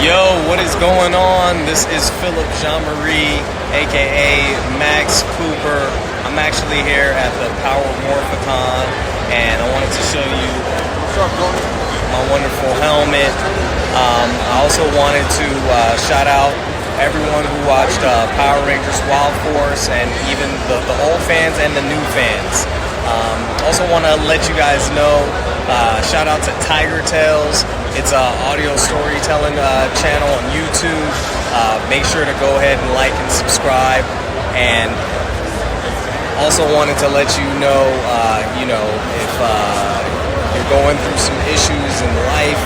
Yo, what is going on? This is Philip Jean-Marie, aka Max Cooper. I'm actually here at the Power Morphicon, and I wanted to show you my wonderful helmet. I also wanted to shout out everyone who watched Power Rangers Wild Force, and even the old fans and the new fans. Also want to let you guys know, shout out to Tiger Tales. It's an audio storytelling channel on YouTube. Make sure to go ahead and like and subscribe. And also wanted to let you know, if you're going through some issues in life,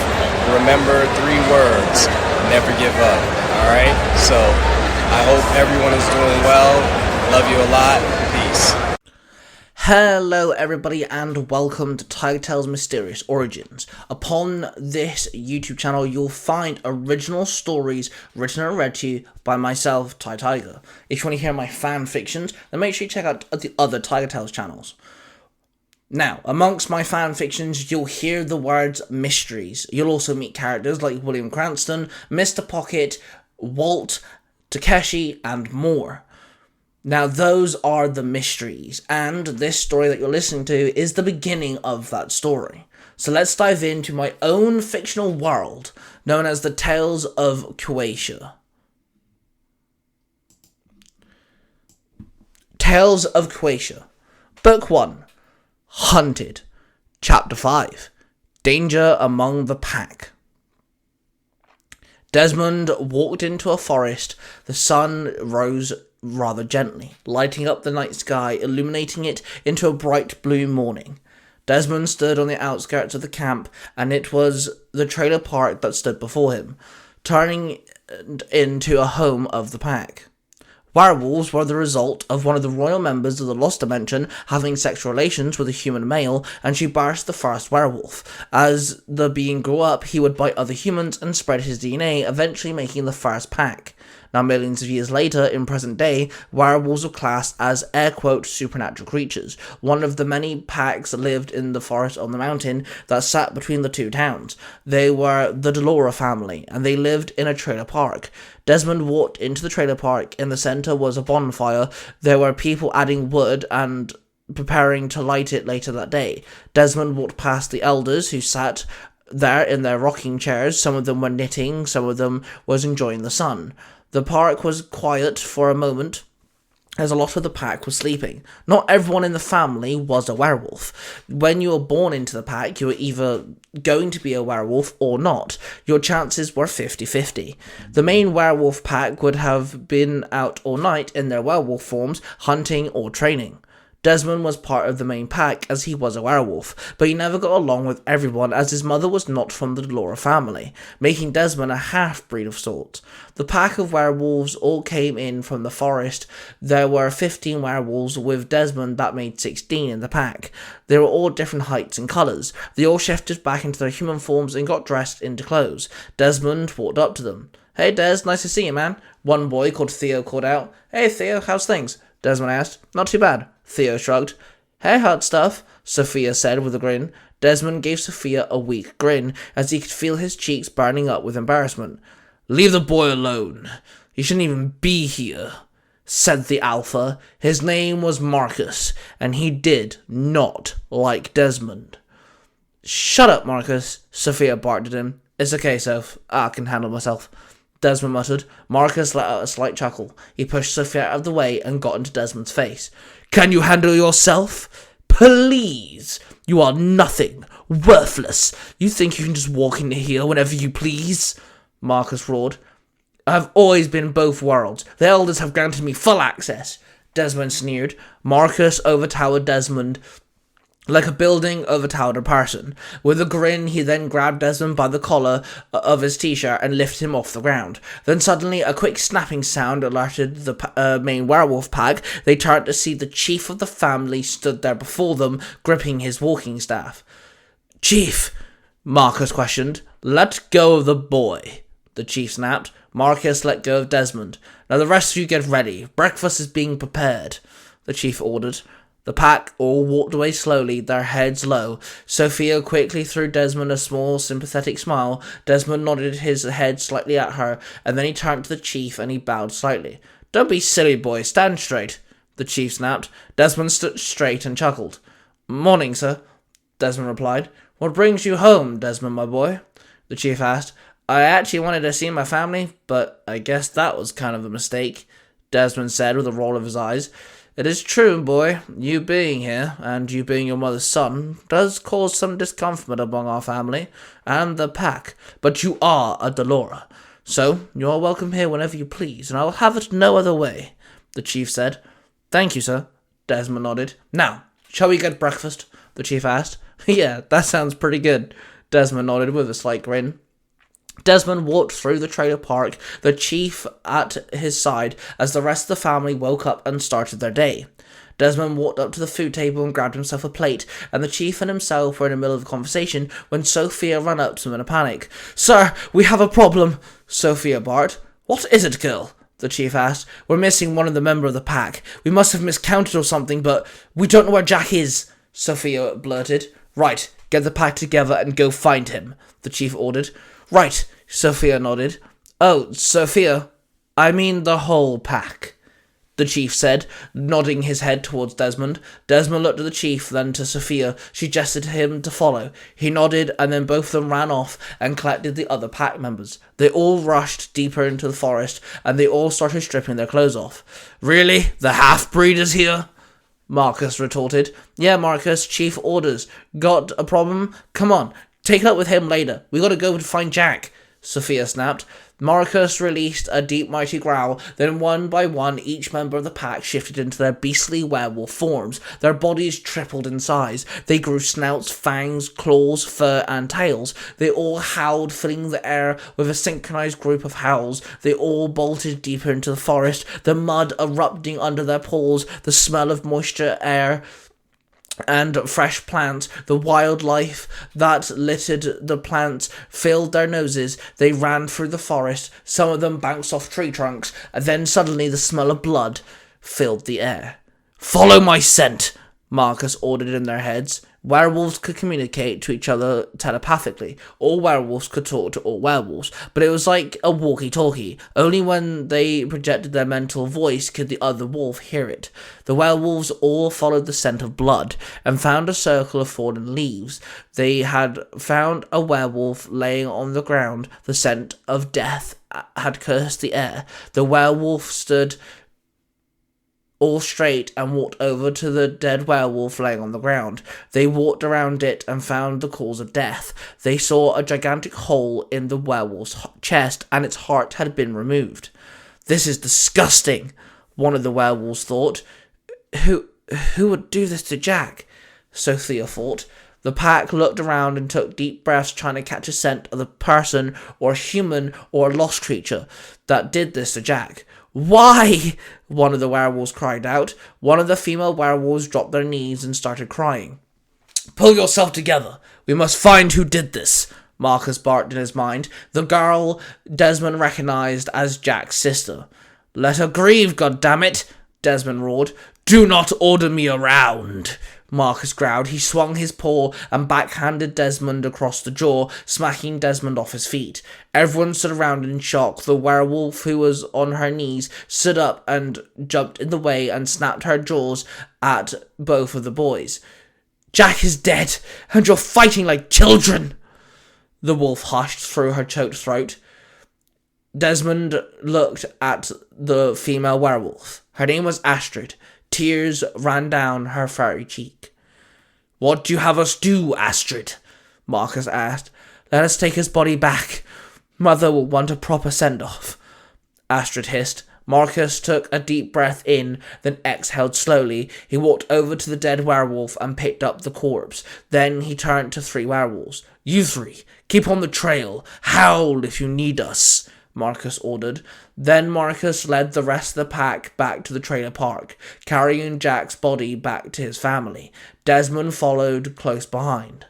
remember 3 words: never give up. All right. So I hope everyone is doing well. Love you a lot. Peace. Hello everybody and welcome to Tiger Tales Mysterious Origins. Upon this YouTube channel you'll find original stories written and read to you by myself, Ty Tiger. If you want to hear my fan fictions, then make sure you check out the other Tiger Tales channels. Now, amongst my fan fictions, you'll hear the words mysteries. You'll also meet characters like William Cranston, Mr. Pocket, Walt, Takeshi, and more. Now, those are the mysteries, and this story that you're listening to is the beginning of that story. So let's dive into my own fictional world, known as the Tales of Quasha. Tales of Quasha. Book 1. Hunted. Chapter 5. Danger Among the Pack. Desmond walked into a forest. The sun rose rather gently, lighting up the night sky, illuminating it into a bright blue morning. Desmond stood on the outskirts of the camp, and it was the trailer park that stood before him, turning into a home of the pack. Werewolves were the result of one of the royal members of the Lost Dimension having sexual relations with a human male, and she birthed the first werewolf. As the being grew up, he would bite other humans and spread his DNA, eventually making the first pack. Now, millions of years later, in present day, werewolves were classed as air-quote supernatural creatures. One of the many packs lived in the forest on the mountain that sat between the two towns. They were the Delora family, and they lived in a trailer park. Desmond walked into the trailer park. In the center was a bonfire. There were people adding wood and preparing to light it later that day. Desmond walked past the elders who sat there in their rocking chairs. Some of them were knitting, some of them was enjoying the sun. The park was quiet for a moment, as a lot of the pack was sleeping. Not everyone in the family was a werewolf. When you were born into the pack, you were either going to be a werewolf or not. Your chances were 50-50. The main werewolf pack would have been out all night in their werewolf forms, hunting or training. Desmond was part of the main pack as he was a werewolf, but he never got along with everyone as his mother was not from the Delora family, making Desmond a half-breed of sorts. The pack of werewolves all came in from the forest. There were 15 werewolves, with Desmond that made 16 in the pack. They were all different heights and colours. They all shifted back into their human forms and got dressed into clothes. Desmond walked up to them. "Hey Des, nice to see you, man." One boy called Theo called out. "Hey Theo, how's things?" Desmond asked. "Not too bad." Theo shrugged. "Hey, hot stuff," Sophia said with a grin. Desmond gave Sophia a weak grin as he could feel his cheeks burning up with embarrassment. "Leave the boy alone. He shouldn't even be here," said the alpha. His name was Marcus, and he did not like Desmond. "Shut up, Marcus," Sophia barked at him. "It's okay, Soph. I can handle myself," Desmond muttered. Marcus let out a slight chuckle. He pushed Sophia out of the way and got into Desmond's face. "Can you handle yourself? Please! You are nothing. Worthless. You think you can just walk into here whenever you please?" Marcus roared. "I have always been both worlds. The elders have granted me full access," Desmond sneered. Marcus overtowered Desmond like a building overtowered a person. With a grin, he then grabbed Desmond by the collar of his t-shirt and lifted him off the ground. Then suddenly, a quick snapping sound alerted the main werewolf pack. They turned to see the chief of the family stood there before them, gripping his walking staff. "Chief," Marcus questioned. "Let go of the boy," the chief snapped. Marcus let go of Desmond. "Now the rest of you get ready. Breakfast is being prepared," the chief ordered. The pack all walked away slowly, their heads low. Sophia quickly threw Desmond a small, sympathetic smile. Desmond nodded his head slightly at her, and then he turned to the chief and he bowed slightly. "Don't be silly, boy. Stand straight," the chief snapped. Desmond stood straight and chuckled. "Morning, sir," Desmond replied. "What brings you home, Desmond, my boy?" the chief asked. "I actually wanted to see my family, but I guess that was kind of a mistake," Desmond said with a roll of his eyes. "It is true, boy. You being here, and you being your mother's son, does cause some discomfort among our family and the pack, but you are a Delora. So, you are welcome here whenever you please, and I will have it no other way," the chief said. "Thank you, sir," Desmond nodded. "Now, shall we get breakfast?" the chief asked. "Yeah, that sounds pretty good," Desmond nodded with a slight grin. Desmond walked through the trailer park, the chief at his side, as the rest of the family woke up and started their day. Desmond walked up to the food table and grabbed himself a plate, and the chief and himself were in the middle of a conversation when Sophia ran up to him in a panic. "Sir, we have a problem," Sophia barked. "What is it, girl?" the chief asked. "We're missing one of the members of the pack. We must have miscounted or something, but we don't know where Jack is," Sophia blurted. "Right, get the pack together and go find him," the chief ordered. "Right," Sophia nodded. "Oh, Sophia, I mean the whole pack," the chief said, nodding his head towards Desmond. Desmond looked at the chief, then to Sophia. She gestured to him to follow. He nodded, and then both of them ran off and collected the other pack members. They all rushed deeper into the forest, and they all started stripping their clothes off. "Really? The half-breed is here?" Marcus retorted. "Yeah, Marcus, chief orders. Got a problem? Come on. Take it up with him later. We gotta go to find Jack," Sophia snapped. Marcus released a deep, mighty growl. Then one by one, each member of the pack shifted into their beastly werewolf forms. Their bodies tripled in size. They grew snouts, fangs, claws, fur, and tails. They all howled, filling the air with a synchronized group of howls. They all bolted deeper into the forest, the mud erupting under their paws, the smell of moisture air and fresh plants, the wildlife that littered the plants filled their noses. They ran through the forest, some of them bounced off tree trunks, and then suddenly the smell of blood filled the air. "Follow my scent," Marcus ordered in their heads. Werewolves could communicate to each other telepathically. All werewolves could talk to all werewolves, but it was like a walkie-talkie. Only when they projected their mental voice could the other wolf hear it. The werewolves all followed the scent of blood and found a circle of fallen leaves. They had found a werewolf laying on the ground. The scent of death had cursed the air. The werewolf stood all straight and walked over to the dead werewolf laying on the ground. They walked around it and found the cause of death. They saw a gigantic hole in the werewolf's chest, and its heart had been removed. "This is disgusting," one of the werewolves thought. Who would do this to Jack?" Sophia thought. The pack looked around and took deep breaths, trying to catch a scent of the person or human or lost creature that did this to Jack. "Why?" one of the werewolves cried out. One of the female werewolves dropped their knees and started crying. "Pull yourself together. We must find who did this," Marcus barked in his mind. The girl Desmond recognized as Jack's sister. "Let her grieve, goddammit," Desmond roared. "Do not order me around," Marcus growled. He swung his paw and backhanded Desmond across the jaw, smacking Desmond off his feet. Everyone stood around in shock. The werewolf, who was on her knees, stood up and jumped in the way and snapped her jaws at both of the boys. "Jack is dead, and you're fighting like children," the wolf hushed through her choked throat. Desmond looked at the female werewolf. Her name was Astrid. Tears ran down her furry cheek. "What do you have us do, Astrid?" Marcus asked. "Let us take his body back. Mother will want a proper send-off," Astrid hissed. Marcus took a deep breath in, then exhaled slowly. He walked over to the dead werewolf and picked up the corpse. Then he turned to 3 werewolves. "You 3, keep on the trail. Howl if you need us," Marcus ordered. Then Marcus led the rest of the pack back to the trailer park, carrying Jack's body back to his family. Desmond followed close behind.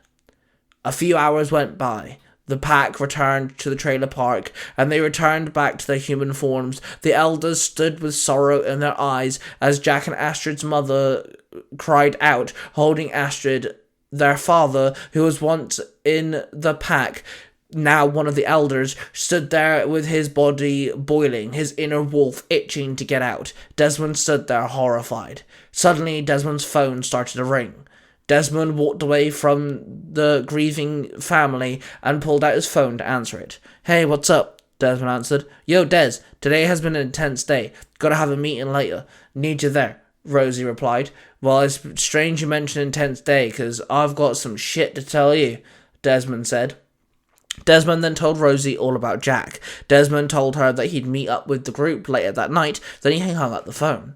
A few hours went by. The pack returned to the trailer park, and they returned back to their human forms. The elders stood with sorrow in their eyes as Jack and Astrid's mother cried out, holding Astrid. Their father, who was once in the pack, now one of the elders, stood there with his body boiling, his inner wolf itching to get out. Desmond stood there horrified. Suddenly, Desmond's phone started to ring. Desmond walked away from the grieving family and pulled out his phone to answer it. "Hey, what's up?" Desmond answered. "Yo, Des, today has been an intense day. Gotta have a meeting later. Need you there," Rosie replied. "Well, it's strange you mention intense day, 'cause I've got some shit to tell you," Desmond said. Desmond then told Rosie all about Jack. Desmond told her that he'd meet up with the group later that night, then he hung up the phone.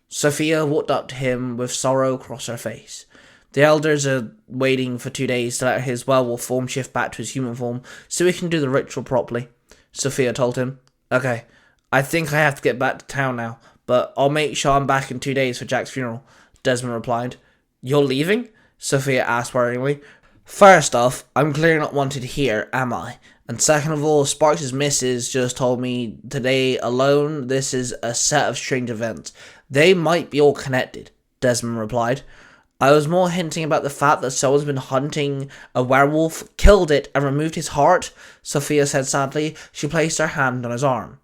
Sophia walked up to him with sorrow across her face. "The elders are waiting for 2 days to let his werewolf form shift back to his human form so we can do the ritual properly," Sophia told him. "Okay, I think I have to get back to town now, but I'll make sure I'm back in 2 days for Jack's funeral," Desmond replied. "You're leaving?" Sophia asked worryingly. "First off, I'm clearly not wanted here, am I? And second of all, Sparks' missus just told me today alone this is a set of strange events. They might be all connected," Desmond replied. "I was more hinting about the fact that someone's been hunting a werewolf, killed it, and removed his heart," Sophia said sadly. She placed her hand on his arm.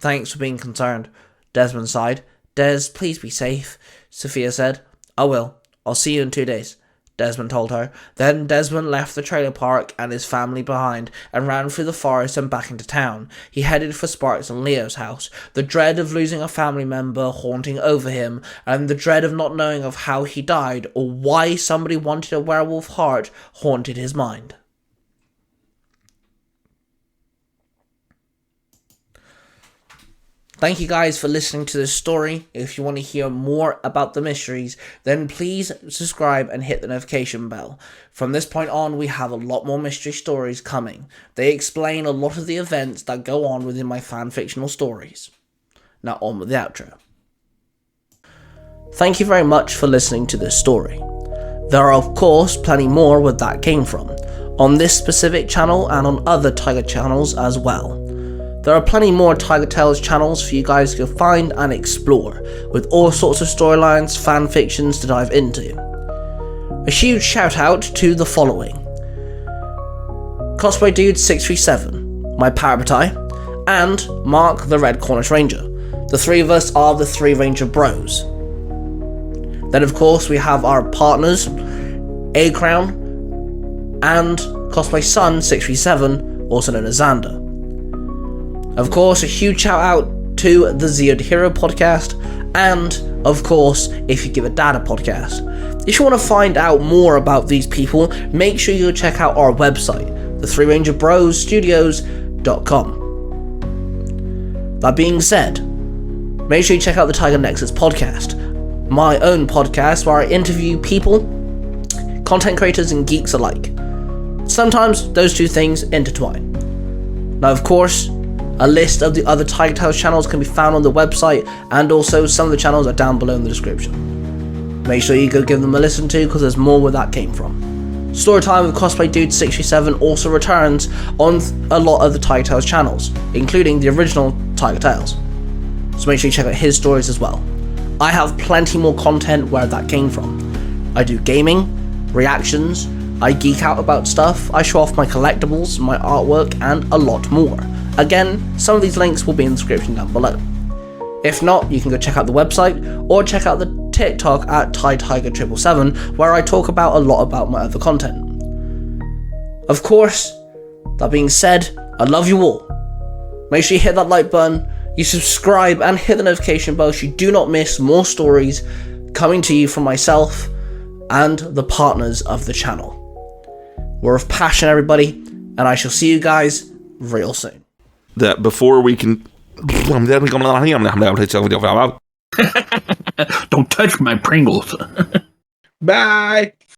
"Thanks for being concerned," Desmond sighed. "Des, please be safe," Sophia said. "I will. I'll see you in 2 days," Desmond told her. Then Desmond left the trailer park and his family behind and ran through the forest and back into town. He headed for Sparks and Leo's house, the dread of losing a family member haunting over him, and the dread of not knowing of how he died or why somebody wanted a werewolf heart haunted his mind. Thank you guys for listening to this story. If you want to hear more about the mysteries, then please subscribe and hit the notification bell. From this point on, we have a lot more mystery stories coming. They explain a lot of the events that go on within my fan-fictional stories. Now on with the outro. Thank you very much for listening to this story. There are of course plenty more where that came from, on this specific channel and on other Tiger channels as well. There are plenty more Tiger Tales channels for you guys to find and explore, with all sorts of storylines, fan fictions to dive into. A huge shout out to the following: Cosplay Dude 637, my Parabatai, and Mark the Red Cornish Ranger. The three of us are the Three Ranger Bros. Then of course we have our partners, A Crown and Cosplay Sun 637, also known as Xander. Of course, a huge shout out to the Zero to Hero podcast, and of course, If You Give a Dad a podcast. If you want to find out more about these people, make sure you check out our website, the3rangerbrosstudios.com. That being said, make sure you check out the Tiger Nexus podcast, my own podcast where I interview people, content creators and geeks alike. Sometimes those two things intertwine. Now of course, a list of the other Tiger Tales channels can be found on the website, and also some of the channels are down below in the description. Make sure you go give them a listen to, because there's more where that came from. Storytime with Cosplay Dude 637 also returns on a lot of the Tiger Tales channels, including the original Tiger Tales. So make sure you check out his stories as well. I have plenty more content where that came from. I do gaming, reactions, I geek out about stuff, I show off my collectibles, my artwork, and a lot more. Again, some of these links will be in the description down below. If not, you can go check out the website, or check out the TikTok at TiTiger777, where I talk about a lot about my other content. Of course, that being said, I love you all. Make sure you hit that like button, you subscribe, and hit the notification bell so you do not miss more stories coming to you from myself and the partners of the channel. We're of passion, everybody, and I shall see you guys real soon. That before we can... Don't touch my Pringles. Bye!